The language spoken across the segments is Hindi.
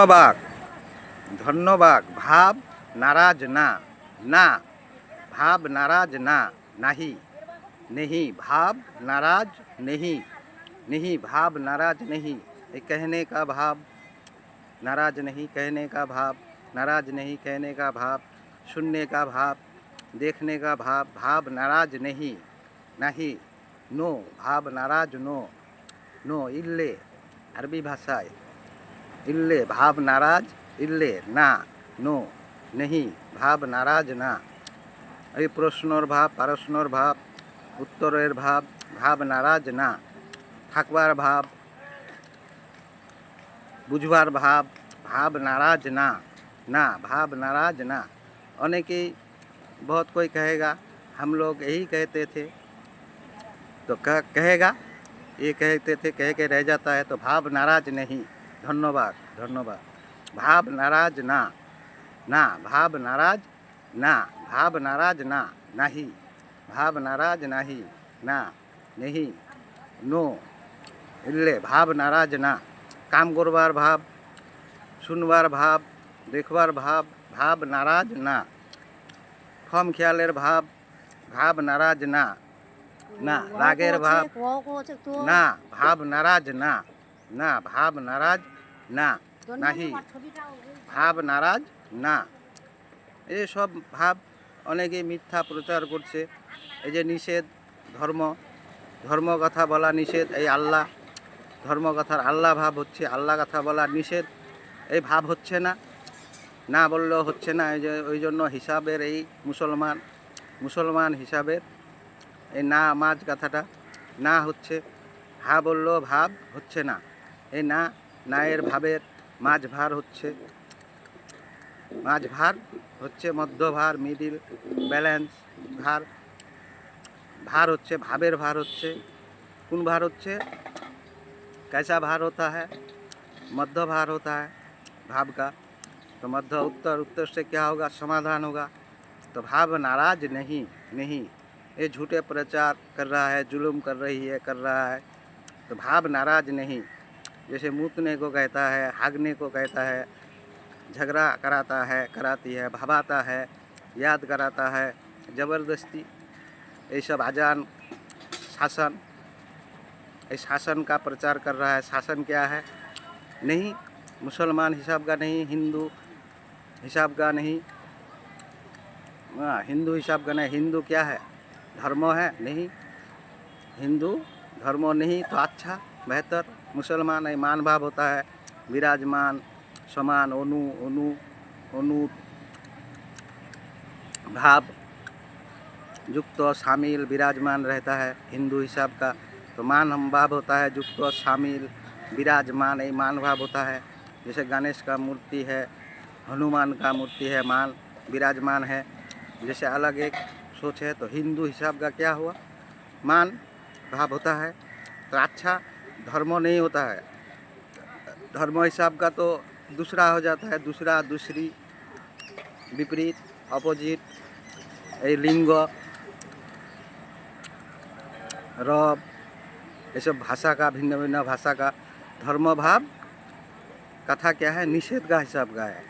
ধন্যবাদ ধন্যবাদ ভাব नाराज ना ना भाव नाराज ना नहीं नहीं भाव नाराज नहीं नहीं भाव नाराज नहीं ये कहने का भाव नाराज नहीं कहने का भाव नाराज नहीं कहने का भाव सुनने का भाव देखने का भाव भाव नाराज नहीं नहीं नो भाव नाराज नो नो इल्ले अरबी भाषा इल्ले भाव नाराज इल्ले ना नो नहीं भाव नाराज ना এই প্রশ্নর ভাব প্রশ্নর ভাব উত্তরের ভাব ভাব নারাজ না থাকবার ভাব বুঝবার ভাব भाव नाराज ना ना भाव नाराज ना अनेके बहुत कोई कहेगा हम लोग यही कहते थे तो कहेगा ये कहते थे कह के रह जाता है तो भाव नाराज नहीं धन्यवाद धन्यवाद भाव नाराज ना ना भाव नाराज ना भाव नाराज ना नहीं भाव नाराज नहीं ना नहीं नो इल्ले भाव नाराज ना काम करवार भाव सुनवार भाव देखवार भाव भाव नाराज ना फम ख्यालेर भाव भाव नाराज ना ना रागेर भाव ना भाव नाराज ना ना भाव नाराज ना नहीं भाव नाराज ना ये सब भाव अनेके मिथ्या प्रचार करছে এই যে নিষেধ ধর্ম ধর্ম কথা বলা নিষেধ এই আল্লাহ ধর্ম কথার আল্লাহ ভাব হচ্ছে আল্লাহ কথা বলা নিষেধ এই ভাব হচ্ছে না না বললেও হচ্ছে না এই যে ওই জন্য হিসাবের এই মুসলমান হিসাবের এই না মাঝ কথাটা না হচ্ছে হা বললেও ভাব হচ্ছে না এই না নায়ের ভাবের মাঝ ভার হচ্ছে মাঝ ভার হচ্ছে মধ্য ভার মিডিল ব্যালেন্স ভার भार होच्छे भावेर भार होच्छे कौन भार होच्छे कैसा भार होता है मध्य भार होता है भाव का तो मध्य उत्तर उत्तर से क्या होगा समाधान होगा तो भाव नाराज नहीं नहीं ये झूठे प्रचार कर रहा है जुल्म कर रही है कर रहा है तो भाव नाराज नहीं जैसे मूतने को कहता है हागने को कहता है झगड़ा कराता है कराती है भवाता है याद कराता है ज़बरदस्ती ये सब आजान शासन इस शासन का प्रचार कर रहा है शासन क्या है नहीं मुसलमान हिसाब का नहीं हिंदू हिसाब का नहीं हिंदू हिसाब का नहीं हिंदू क्या है धर्म है नहीं हिंदू धर्म नहीं तो अच्छा बेहतर मुसलमान ये मान भाव होता है विराजमान समान अनु अनु अनु भाव युक्त शामिल विराजमान रहता है हिंदू हिसाब का तो मान हम भाव होता है युक्त शामिल विराजमान ये मान भाव होता है जैसे गणेश का मूर्ति है हनुमान का मूर्ति है मान विराजमान है जैसे अलग एक सोच है तो हिंदू हिसाब का क्या हुआ मान भाव होता है तो अच्छा धर्म नहीं होता है धर्म हिसाब का तो दूसरा हो जाता है दूसरा दूसरी विपरीत अपोजिट ये लिंग रब ये सब भाषा का भिन्न भिन्न भाषा का धर्म भाव कथा क्या है निषेध का हिसाब का है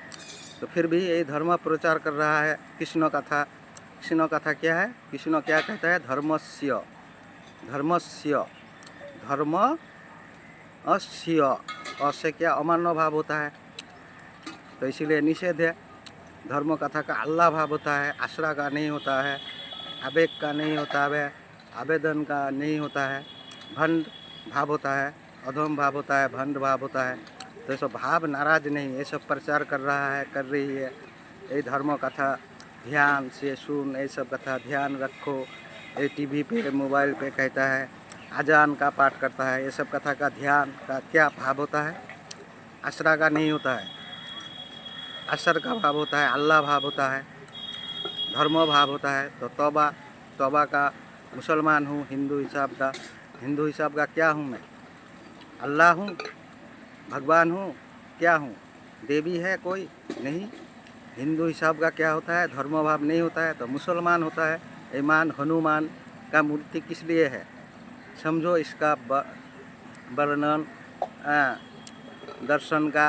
तो फिर भी ये धर्म प्रचार कर रहा है कृष्ण कथा क्या है कृष्ण क्या कहता है धर्मस्य धर्मस्य धर्म अस्य अस्य क्या अमान्य भाव होता है तो इसीलिए निषेध है धर्म कथा का अल्लाह भाव होता है आश्रा का नहीं होता है आवेग का नहीं होता है आवेदन का नहीं होता है भंड भाव होता है अधम भाव होता है भंड भाव होता है तो सब भाव नाराज नहीं ये सब प्रचार कर रहा है कर रही है ये धर्म कथा ध्यान से सुन ये सब कथा ध्यान रखो ये टीवी पे मोबाइल पे कहता है आजान का पाठ करता है ये सब कथा का ध्यान का क्या भाव होता है आश्रा का नहीं होता है असर का भाव होता है अल्लाह भाव होता है धर्म भाव होता है तो तौबा का मुसलमान हूँ हिंदू हिसाब का क्या हूँ मैं अल्लाह हूँ भगवान हूँ क्या हूँ देवी है कोई नहीं हिंदू हिसाब का क्या होता है धर्म भाव नहीं होता है तो मुसलमान होता है ईमान हनुमान का मूर्ति किस लिए है समझो इसका वर्णन दर्शन का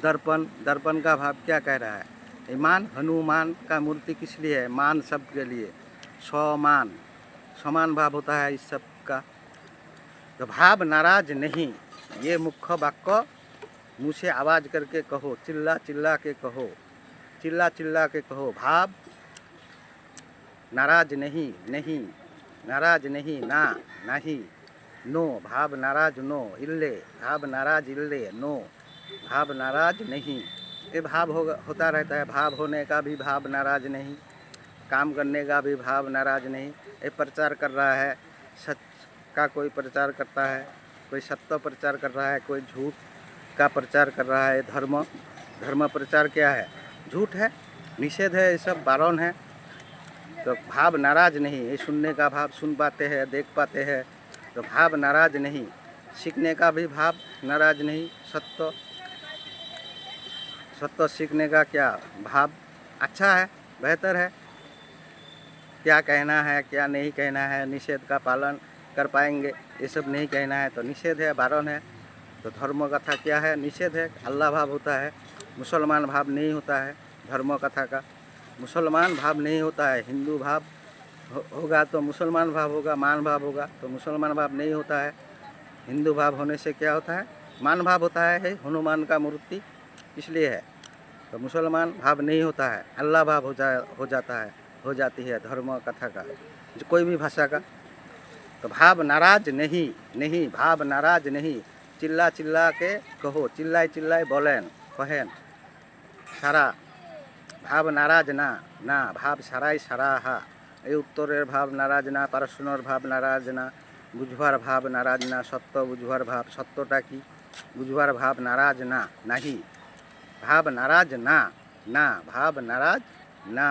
दर्पण, दर्पण का भाव क्या कह रहा है? ईमान हनुमान का मूर्ति किस लिए है? मान शब्द के लिए, समान, समान भाव होता है इस सब का। तो भाव नाराज नहीं, ये मुख्य वाक्य मुँह से आवाज़ करके कहो, चिल्ला चिल्ला के कहो, चिल्ला चिल्ला के कहो। भाव नाराज नहीं, नहीं नाराज नहीं, ना नहीं, नो भाव नाराज नो, इल्ले भाव नाराज इल्ले, नो भाव नाराज नहीं। ये भाव होता रहता है। भाव होने का भी भाव नाराज नहीं, काम करने का भी भाव नाराज नहीं। ये प्रचार कर रहा है, सच का कोई प्रचार करता है, कोई सत्य प्रचार कर रहा है, कोई झूठ का प्रचार कर रहा है। धर्म, धर्म प्रचार क्या है? झूठ है, निषेध है, ये सब बारण है। तो भाव नाराज नहीं, ये सुनने का भाव सुन पाते हैं, देख पाते हैं, तो भाव नाराज नहीं। सीखने का भी भाव नाराज नहीं। सत्य, सत्य सीखने का क्या भाव? अच्छा है, बेहतर है। क्या कहना है, क्या नहीं कहना है, निषेध का पालन कर पाएंगे, ये सब नहीं कहना है तो निषेध है, बारण है। तो धर्म कथा क्या है? निषेध है, अल्लाह भाव होता है, मुसलमान भाव नहीं होता है। धर्म कथा का मुसलमान भाव नहीं होता है। हिंदू भाव होगा तो मुसलमान भाव होगा, मान भाव होगा तो मुसलमान भाव नहीं होता है। हिंदू भाव होने से क्या होता है? मान भाव होता है। हनुमान का मूर्ति इसलिए है। तो मुसलमान भाव नहीं होता है, अल्लाह भाव हो जाता है, हो जाती है धर्म कथा का, जो कोई भी भाषा का। तो भाव नाराज नहीं, नहीं भाव नाराज नहीं, चिल्ला चिल्ला के कहो, चिल्लाए चिल्लाए बोलें कहें, सारा भाव नाराज ना, ना भाव साराई साराहा। এই উত্তরের ভাব নারাজ না, প্রশ্নর ভাব নারাজ না, বুঝবার ভাব নারাজ না, সত্য বুঝবার ভাব, সত্যটা কি বুঝবার ভাব নারাজ না, নাহি ভাব নারাজ না, না ভাব নারাজ না।